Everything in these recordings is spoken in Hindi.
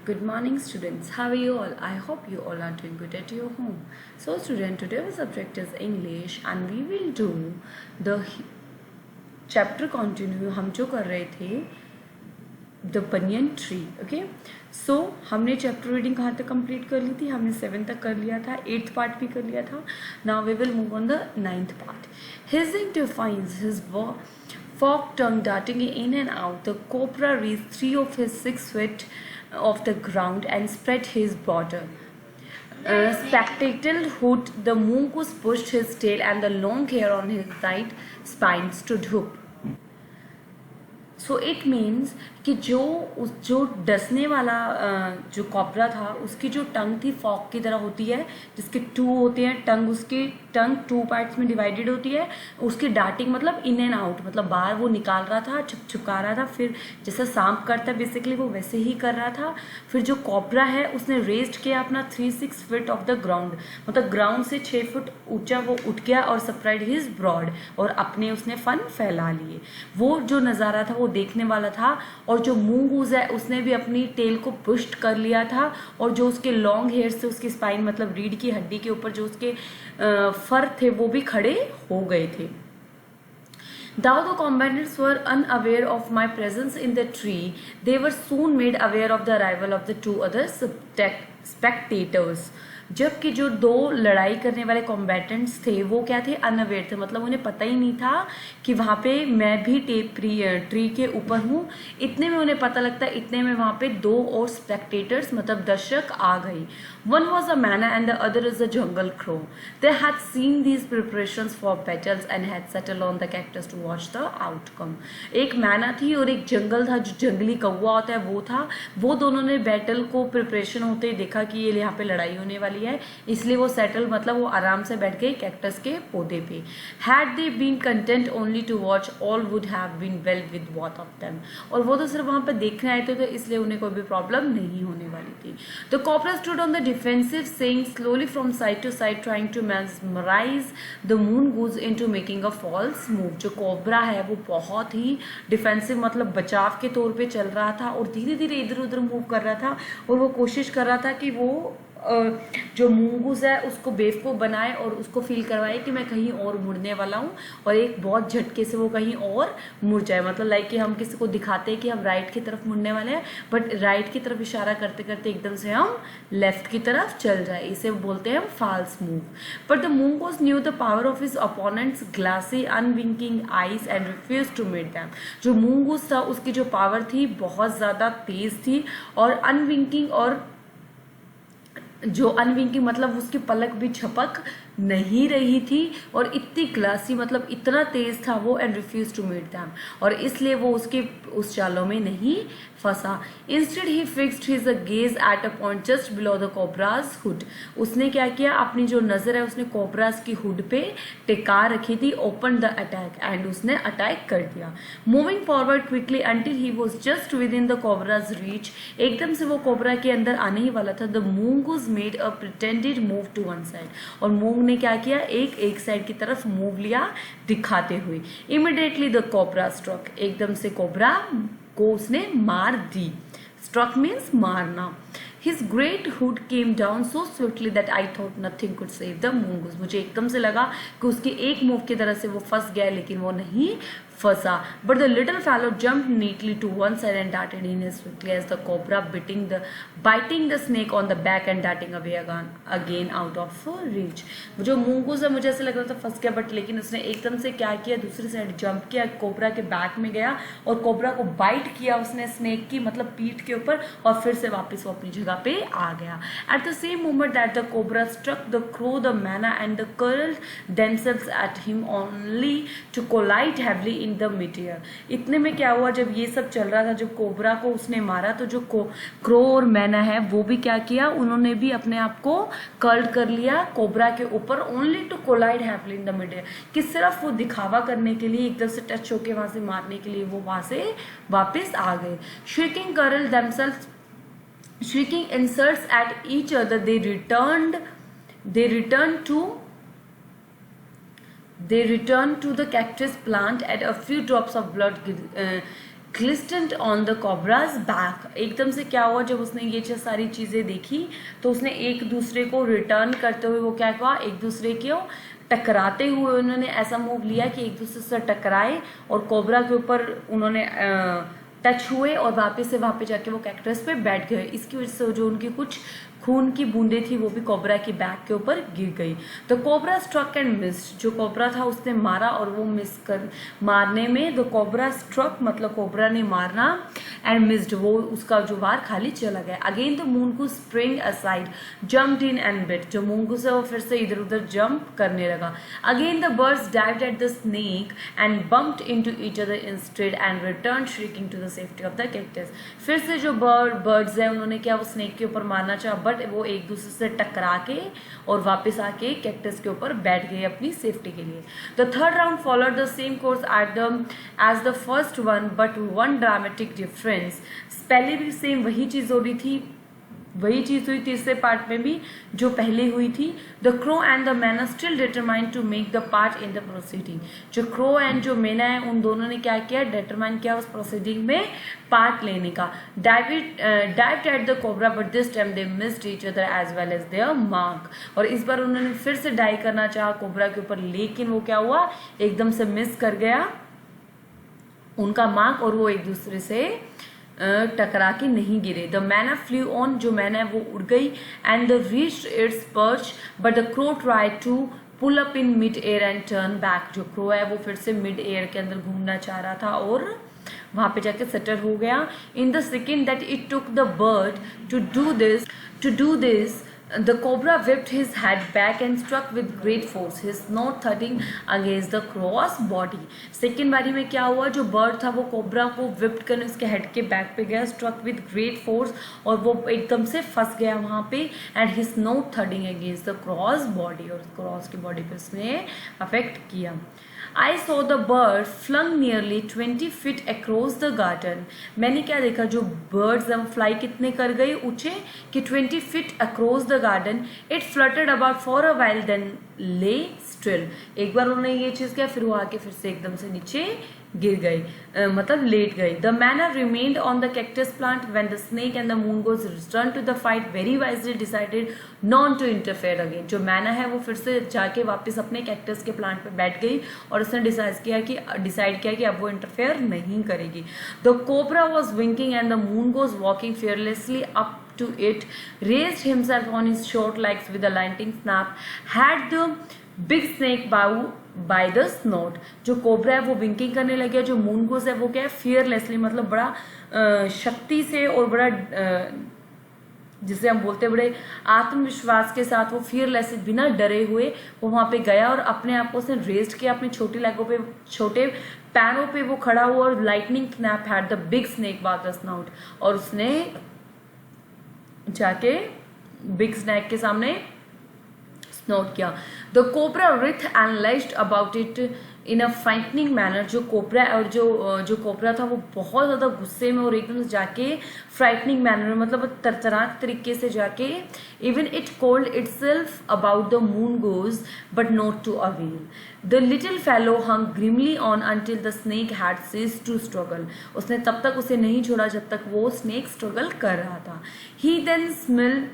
Good morning, students. How are you all? I hope you all are doing good at your home. So, student, today our subject is English, and we will do the chapter continue. हम जो कर रहे थे द बनियन ट्री. ओके, सो हमने चैप्टर रीडिंग कहाँ तक कंप्लीट कर ली थी? हमने 7 तक कर लिया था, 8th पार्ट भी कर लिया था. Now we will move on the 9th part. Hissing defines his forked tongue darting in and out. The cobra raised 3 of his 6 feet off the ground and spread his border. Spectacled hood, the mongoose pushed his tail and the long hair on his right spine stood up. So it means कि जो डसने वाला जो कॉबरा था उसकी जो टंग थी फॉक की तरह होती है, जिसके 2 होते हैं टंग, उसकी टंग 2 पार्ट्स में डिवाइडेड होती है. उसकी डार्टिंग मतलब इन एंड आउट, मतलब बाहर वो निकाल रहा था, छुपका रहा था, फिर जैसा सांप करता है बेसिकली वो वैसे ही कर रहा था. फिर जो कॉबरा है उसने रेस्ड किया अपना 3-6 फीट ऑफ द ग्राउंड, मतलब ग्राउंड से 6 फुट ऊंचा वो उठ गया और स्प्रेड हिज ब्रॉड, और अपने उसने फन फैला लिए. वो जो नज़ारा था वो देखने वाला था. और जो मूंगूज है उसने भी अपनी टेल को पुश्ड कर लिया था, और जो उसके लॉन्ग हेयर से उसकी स्पाइन मतलब रीढ़ की हड्डी के ऊपर जो उसके फर थे वो भी खड़े हो गए थे. Though the combatants were unaware of my presence in the tree, they were soon made aware of the arrival of the 2 other spectators. जबकि जो 2 लड़ाई करने वाले कॉम्बैटेंट्स थे वो क्या थे? अनअवेयर थे, मतलब उन्हें पता ही नहीं था कि वहाँ पे मैं भी ट्री के ऊपर हूँ. इतने में उन्हें पता लगता है, इतने में वहाँ पे 2 और स्पेक्टेटर्स मतलब दर्शक आ गई. One was a manna and the other is a jungle crow. They had seen these preparations for battles and had settled on the cactus to watch the outcome. एक मैना थी और एक जंगल था, जो जंगली कौवा होता है वो था. वो दोनों ने बैटल को प्रिपरेशन होते ही देखा कि ये यहाँ पे लड़ाई होने वाली है, इसलिए वो सेटल मतलब वो आराम से बैठ गए कैक्टस के पौधे पे. Had they been content only to watch, all would have been well with both of them. और वो तो सिर्फ वहाँ पे देखने आए थे, तो इसलिए उन्हें कोई भी प्रॉब्लम नहीं होने वाली थी. The cobra stood on the defensive, saying slowly from side to side, trying to mesmerize the mongoose into making a false move. जो कोबरा है वो बहुत ही डिफेंसिव मतलब बचाव के तौर पे चल रहा था और धीरे धीरे इधर उधर मूव कर रहा था, और वो कोशिश कर रहा था कि वो जो मूंगूस है उसको बेवकूफ़ बनाए और उसको फील करवाए कि मैं कहीं और मुड़ने वाला हूँ, और एक बहुत झटके से वो कहीं और मुड़ जाए. मतलब लाइक कि हम किसी को दिखाते हैं कि हम राइट की तरफ मुड़ने वाले हैं, बट राइट की तरफ इशारा करते करते एकदम से हम लेफ्ट की तरफ चल जाए, इसे बोलते हैं हम false move. But the mongoose knew the power of his opponent's glassy unwinking eyes and refuse to meet them. जो मूंगूस था उसकी जो पावर थी बहुत ज़्यादा तेज थी, और अनविंकिंग, और जो अनविंकिंग मतलब उसकी पलक भी झपक नहीं रही थी, और इतनी ग्लासी मतलब इतना तेज था वो, and refuse to meet them, और इसलिए वो उसके उस चालों में नहीं फंसा. Instead he fixed his gaze at a point just below the cobra's hood. उसने क्या किया? अपनी जो नजर है उसने कोबराज की हुड पे टिका रखी थी. ओपन द अटैक, एंड उसने अटैक कर दिया. Moving forward quickly until he was just with in the cobras reach. एकदम से वो कोबरा के अंदर आने ही वाला था. The mongoose made a pretended move to one side. और मूंग ने क्या किया? एक साइड की तरफ मूव लिया दिखाते हुए. Immediately the cobra struck. एकदम से कोबरा को उसने मार दी. स्ट्रक मीन्स मारना. His great hood came down so swiftly that I thought nothing could save the mongoose. मुझे एकदम से लगा कि उसके एक मूव की तरह से वो फंस गया, लेकिन वो नहीं फंसा. But the little fellow jumped neatly to one side and darted in as swiftly as the cobra, biting the snake on the back and darting away again out of reach. जो mongoose है मुझे ऐसा लग रहा था फंस गया, बट लेकिन उसने एकदम से क्या किया? दूसरी साइड जंप किया, कोबरा के बैक में गया और कोबरा को बाइट किया उसने स्नेक की मतलब पीठ के ऊपर, और फिर से वापस वो अपनी जगह पे आ गया. At the same moment that the cobra struck the crow, the manna and the curled themselves at him only to collide heavily in the midair. इतने में क्या हुआ? जब ये सब चल रहा था, जब कोबरा को उसने मारा, तो जो क्रो और मैना है वो भी क्या किया? उन्होंने भी अपने आप को कर्ल कर लिया कोबरा के ऊपर, only to collide happily in the midair, कि सिर्फ वो दिखावा करने के लिए, एकदम से टच होके वहां से मारने के लिए वो वहां से वापस आ गए. Shrieking curled themselves, shrieking insults at each other, they returned to the cactus plant, and a few drops of blood glistened on the cobra's back. एकदम से क्या हुआ, जब उसने ये सारी चीजें देखी तो उसने एक दूसरे को रिटर्न करते हुए वो क्या हुआ, एक दूसरे को टकराते हुए उन्होंने ऐसा मूव लिया कि एक दूसरे से टकराए और कोबरा के ऊपर उन्होंने टच हुए और वापस से वहां पे जाके वो कैक्टस पे बैठ गए। इसकी वजह से जो उनकी कुछ खून की बूंदें थी वो भी कोबरा की बैक के ऊपर गिर गई। तो कोबरा स्ट्रक एंड मिस्ड, जो कोबरा था उसने मारा और वो मिस कर मारने में, द कोबरा स्ट्रक मतलब कोबरा ने मारना, एंड मिस्ड वो उसका जो वार खाली चला गया। Again the mongoose sprang aside jumped in and bit, जो मूनगूस है वो फिर से इधर उधर जंप करने लगा। Again the birds dived at the snake and bumped into each other instead and return shrieking to the safety of the cactus. फिर से जो बर्ड्स है उन्होंने क्या वो स्नेक के ऊपर मारना चाहा, बट वो एक दूसरे से टकरा के और वापस आके कैक्टस के ऊपर बैठ गए अपनी सेफ्टी के लिए। The third round followed the same course as the first one but one dramatic difference. पहले भी सेम वही चीज हो रही थी, वही चीज हुई तीसरे पार्ट में भी जो पहले हुई थी। The crow and the myna still determined to make the part in the proceeding. जो क्रो एंड जो मैना है उन दोनों ने क्या किया, डिटरमाइन किया उस प्रोसीडिंग में पार्ट लेने का। Dived at the cobra but this time they missed each other as well as their mark. और इस बार उन्होंने फिर से डाई करना चाहा कोबरा के ऊपर, लेकिन वो क्या हुआ, एकदम से मिस कर गया उनका मार्क और वो एक दूसरे से टकरा के नहीं गिरे। द मैना फ्लू ऑन, जो मैना है वो उड़ गई, and the reached its perch but the crow tried to pull up in mid air and turn back. जो क्रो है वो फिर से मिड एयर के अंदर घूमना चाह रहा था और वहां पे जाके सेटल हो गया। In the second that it took the bird to do this the cobra whipped his head back and struck with great force, his snout thudding against the crow's body। Second बारी में क्या हुआ, जो बर्ड था वो कोबरा को whipped करने उसके हेड के बैक पे गया, struck with great force, और वो एकदम से फंस गया वहां पे, and his snout thudding against the crow's body, और क्रॉस की बॉडी पे उसने अफेक्ट किया। I saw the bird flung nearly 20 feet across the garden। मैंने क्या देखा, जो birds हैं फ्लाई कितने कर गई ऊंचे कि 20 feet across the garden। It fluttered about for a while then lay still। एक बार उन्होंने ये चीज किया फिर वो आके फिर से एकदम से नीचे गिर गई, मतलब लेट गई। The myna remained on the cactus plant when the snake and the mongoose return to the fight very wisely decided not to interfere again. जो मैना है वो फिर से जाके वापस अपने कैक्टस के प्लांट पे बैठ गई और उसने डिसाइड किया कि अब वो इंटरफेयर नहीं करेगी। The cobra was winking and the mongoose walking fearlessly up to it, raised himself on his short legs with a lightning snap, had the big snake by the snout। जो कोबरा है वो विंकिंग करने लग गया, जो मूनगोज है वो क्या है fearlessly मतलब बड़ा शक्ति से और बड़ा जिसे हम बोलते हैं बड़े आत्मविश्वास के साथ वो fearless बिना डरे हुए वो वहां पे गया और अपने आप को उसने रेस्ट किया, अपनी छोटी लेगों पे छोटे पैरों पे वो खड़ा हुआ और lightning snap had the big snake by the snout, और उसने जाके बिग स्नैक के सामने स्नोट किया। The cobra wreath and lashed about it in a frightening manner. जो कोबरा और जो कोबरा था वो बहुत ज्यादा गुस्से में और एकदम से जाके फ्राइटनिंग मैनर में मतलब तरतराक तरीके से जाके even it coiled itself about the mongoose but not to avail. The little fellow hung grimly on until the snake had ceased to struggle. उसने तब तक उसे नहीं छोड़ा जब तक वो स्नेक स्ट्रगल कर रहा था। ही then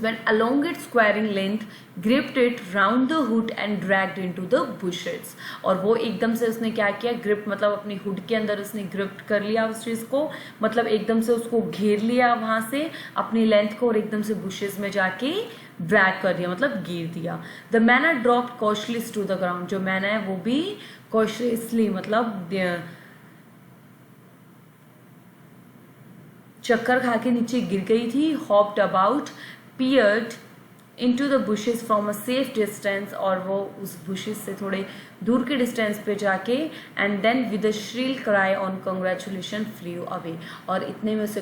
went along its squaring length, gripped it round the hood and dragged into the bushes। और वो एकदम से उसने क्या किया, ग्रिप मतलब अपनी हुड के अंदर उसने ग्रिप कर लिया उस चीज को, मतलब एकदम से उसको घेर लिया वहां से अपनी लेंथ को और एकदम से बुशेस में जाके ड्रैग कर दिया मतलब गिर दिया। The myna dropped cautiously to the ground. जो मैना है वो भी cautiously मतलब चक्कर खा के नीचे गिर गई थी। Hopped about, peered into the bushes from a safe distance, और वो उस bushes से थोड़े दूर के डिस्टेंस पे जाके and then with a shrill cry on congratulation flew away, और इतने में उसे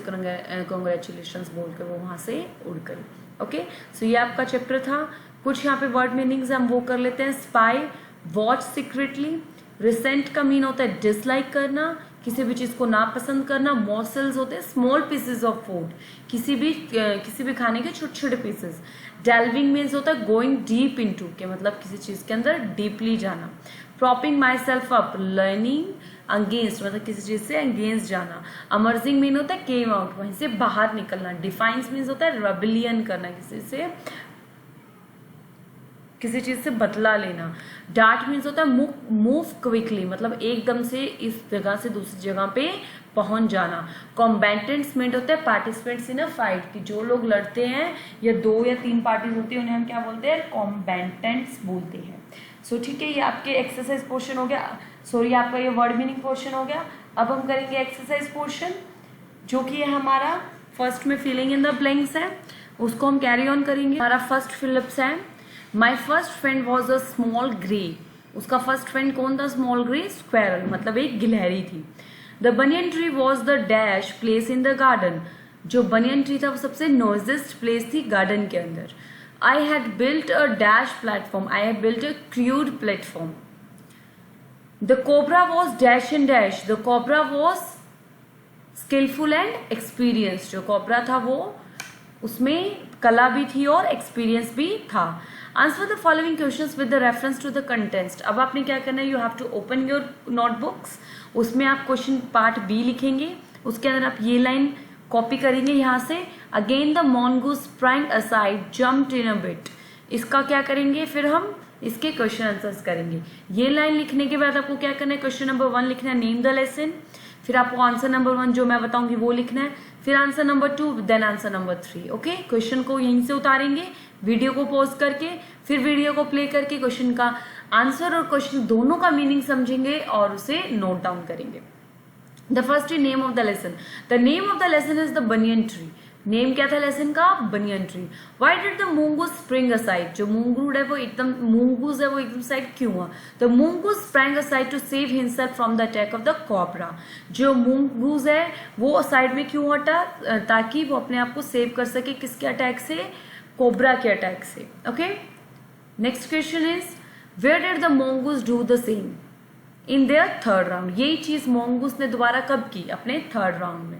congratulations बोल के वो वहां से उड़ गई। ओके, सो ये आपका चैप्टर था। कुछ यहाँ पे वर्ड मीनिंग्स हम वो कर लेते हैं। Spy, watch secretly. रिसेंट का मीन होता है डिसलाइक करना, किसी भी चीज को नापसंद करना। मॉसल्स होते हैं स्मॉल पीसेस ऑफ फूड, किसी भी खाने के छोटे छोटे पीसेस। डेल्विंग मीन्स होता है गोइंग डीप इनटू के मतलब किसी चीज के अंदर डीपली जाना। Propping my self up, learning against मतलब किसी चीज से अगेंस्ट जाना। अमर्जिंग मीन होता है केम आउट, वहीं से बाहर निकलना। डिफाइंस मीन्स होता है रेबिलियन करना, किसी चीज से बदला लेना। डार्ट मीन्स होता है मूव क्विकली, मतलब एकदम से इस जगह से दूसरी जगह पे पहुंच जाना। कॉम्बैटेंट्स मीन होता है पार्टिसिपेंट्स इन अ फाइट, कि जो लोग लड़ते हैं या 2 या 3 पार्टीज होती है उन्हें हम क्या बोलते हैं, कॉम्बैटेंट्स बोलते हैं। सो ठीक है, ये आपके एक्सरसाइज पोर्शन हो गया, सॉरी आपका ये वर्ड मीनिंग पोर्शन हो गया। अब हम करेंगे एक्सरसाइज पोर्शन, जो कि है हमारा फर्स्ट में फिलिंग इन द ब्लैंक्स है, उसको हम कैरी ऑन करेंगे। हमारा फर्स्ट फिलिप्स है, my first friend was a small grey. उसका फर्स्ट फ्रेंड कौन था, स्मॉल ग्रे स्क्वेरल, मतलब एक गिलहरी थी। The banyan tree was the dash place in the garden. जो बनियन ट्री था वो सबसे नोइजेस्ट प्लेस थी गार्डन के अंदर। I had built a dash platform, I had built a crude platform. The cobra was dash and dash, the cobra was skillful and experience. जो कोबरा था वो उसमें कला भी थी और एक्सपीरियंस भी था। Answer the following questions with the reference to the content. अब आपने क्या करना है, you have to open your notebooks, उसमें आप क्वेश्चन पार्ट बी लिखेंगे, उसके अंदर आप ये लाइन कॉपी करेंगे यहाँ से, again the mongoose sprang aside, jumped in a bit। इसका क्या करेंगे, फिर हम इसके क्वेश्चन आंसर्स करेंगे। ये लाइन लिखने के बाद आपको क्या करना है, क्वेश्चन नंबर 1 लिखना है, नेम द लेसन, फिर आपको आंसर नंबर 1 जो मैं बताऊंगी वो लिखना है, फिर answer number 2, then answer number 3। Okay, question को यहीं से उतारेंगे, वीडियो को पॉज करके, फिर वीडियो को प्ले करके क्वेश्चन का आंसर और क्वेश्चन दोनों का मीनिंग समझेंगे और उसे नोट डाउन करेंगे। The first is name of the lesson. The name of the lesson is the banyan tree. Name क्या था लेसन का, banyan tree. Why did the mongoose spring aside. जो मूंगूस है वो एकदम साइड क्यों हुआ। The mongoose sprang aside to save himself from the attack of the cobra. जो मूंगूस है वो साइड में क्यों हटा, ताकि वो अपने आप को सेव कर सके किसके अटैक से, कोबरा के अटैक से। Okay, next question is where did the mongoose do the same in their third round. यही चीज mongoose ने दोबारा कब की, अपने थर्ड राउंड में।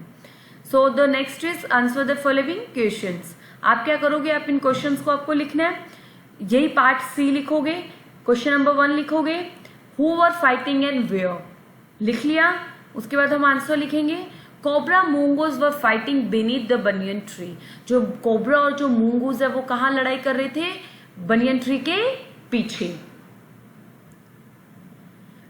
So the next is answer the following questions. आप क्या करोगे, आप इन क्वेश्चंस को आपको लिखना है, यही पार्ट सी लिखोगे, क्वेश्चन नंबर 1 लिखोगे, who were fighting and where, लिख लिया। उसके बाद हम आंसर लिखेंगे, cobra mongoose were fighting beneath the banyan tree. जो कोबरा और जो मूंगूस है वो कहाँ लड़ाई कर रहे थे, बनियन ट्री के पीछे।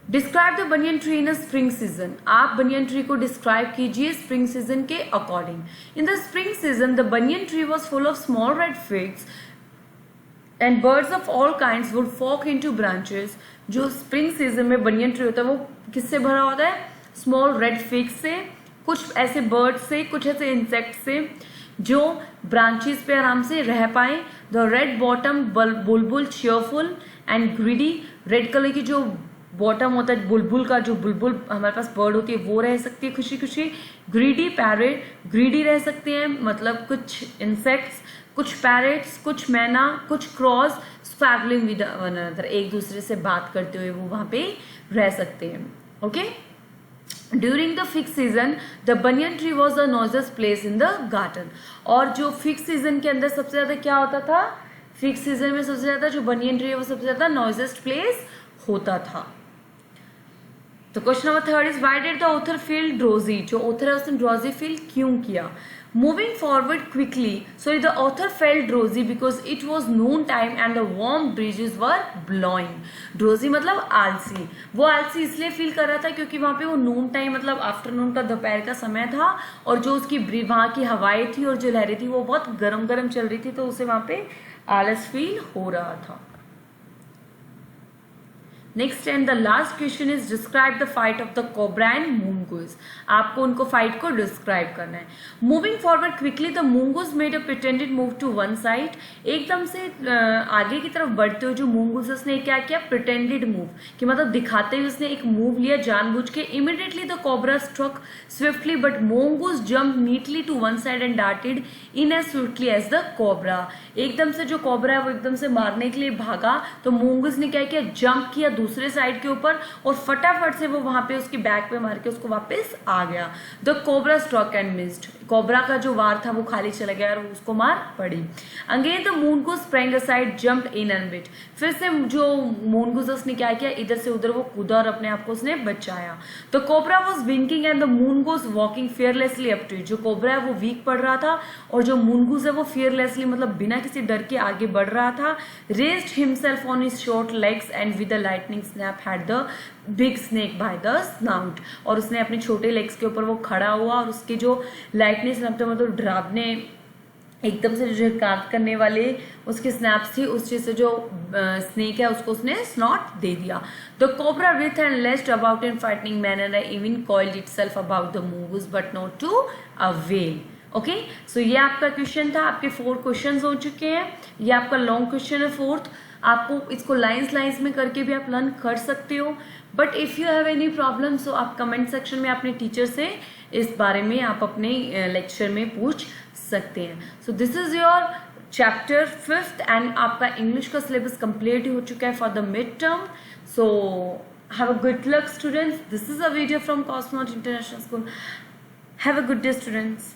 Describe the banyan tree in a spring season. आप बनियन ट्री को डिस्क्राइब कीजिए स्प्रिंग सीजन के according. In the spring season the banyan tree was full of small red figs and birds of all kinds would flock into branches. जो स्प्रिंग सीजन में बनियन ट्री होता है वो किससे भरा होता है, स्मॉल रेड फिग्स से, कुछ ऐसे बर्ड से, कुछ ऐसे इंसेक्ट से जो ब्रांचेस पे आराम से रह पाए। The red bottom Bulbul cheerful and greedy. Red colour की जो बॉटम होता है बुलबुल का, जो बुलबुल हमारे पास बर्ड होती है वो रह सकती है खुशी खुशी। ग्रीडी पैरेट, ग्रीडी रह सकते हैं मतलब कुछ इंसेक्ट्स, कुछ पैरेट्स, कुछ मैना, कुछ क्रॉस, स्पैगलिंग विद वन अनदर, एक दूसरे से बात करते हुए वो वहां पे रह सकते हैं। Okay, during the figs season the banyan tree was the noisiest place in the garden. और जो फिक्स सीजन के अंदर सबसे ज्यादा क्या होता था, फिक्स सीजन में सबसे ज्यादा जो बनियन ट्री है वो सबसे ज्यादा नॉइजियस्ट प्लेस होता था। तो question number 3 is why did the author feel drowsy. जो ऑथर है उसने ड्रोजी फील क्यों किया। Moving forward quickly, so the author felt drowsy because it was noon time and the warm breezes were blowing. Drowsy मतलब आलसी, वो आलसी इसलिए फील कर रहा था क्योंकि वहां पे वो नून टाइम मतलब आफ्टरनून का दोपहर का समय था और जो उसकी वहां की हवाएं थी और जो लहरें थी वो बहुत गर्म गर्म चल रही थी, तो उसे वहां पे आलस फील हो रहा था। Next and the last question is describe the fight of the cobra and mongoose. आपको उनको फाइट को डिस्क्राइब करना है। Moving forward quickly the mongoose made a pretended move to one side. एकदम से आगे की तरफ बढ़ते हुए जो मूंगूस उसने क्या किया, प्रिटेंडेड मूव, कि मतलब दिखाते हुए उसने एक मूव लिया जानबूझ के। Immediately the cobra struck swiftly but mongoose jump neatly to one side and darted in as swiftly as the cobra. एकदम से जो कोबरा है वो एकदम से मारने के लिए भागा, तो मूंगूस ने क्या किया, जंप किया दूसरे साइड के ऊपर और फटाफट से वो वहां पे उसकी बैक पे मार के उसको वापस आ गया। The cobra struck and missed, cobra का जो वार था वो खाली चला गया और उसको मार पड़ी। Again the mongoose sprang aside, jumped in and bit, फिर से जो मूनगूस उसने क्या किया, इधर से उधर वो कूदा और अपने आप को उसने बचाया। The cobra was weakening and the mongoose walking fearlessly up to it, जो कोबरा है वो वीक पड़ रहा था और जो मूनगूस है वो फियरलेसली मतलब बिना किसी डर के आगे बढ़ रहा था। Raised himself on his short legs and with the lightning snap had the big snake by the snout, और उसने अपने छोटे लेग्स के ऊपर वो खड़ा हुआ और उसके जो लाइटनिंग स्नैप मतलब डरावने एकदम से जो काट करने वाले उसके स्नैप्स थी, उस चीज से जो स्नेक है उसको उसने स्नॉट दे दिया। The cobra writhed and lashed about in frightening manner and even coiled itself about the mongoose but not to avail। Okay, so ये आपका क्वेश्चन था। आपके 4 क्वेश्चंस हो चुके हैं। ये आपका लॉन्ग क्वेश्चन है 4th। आपको इसको लाइंस में करके भी आप लर्न कर सकते हो, but if you have any problem so आप कमेंट सेक्शन में अपने टीचर से इस बारे में आप अपने लेक्चर में पूछ सकते हैं। So this is your chapter 5th and आपका इंग्लिश का सिलेबस कंप्लीट हो चुका है for the mid term. So have a good luck students. This is a video from cosmonaut international school. Have a good day students.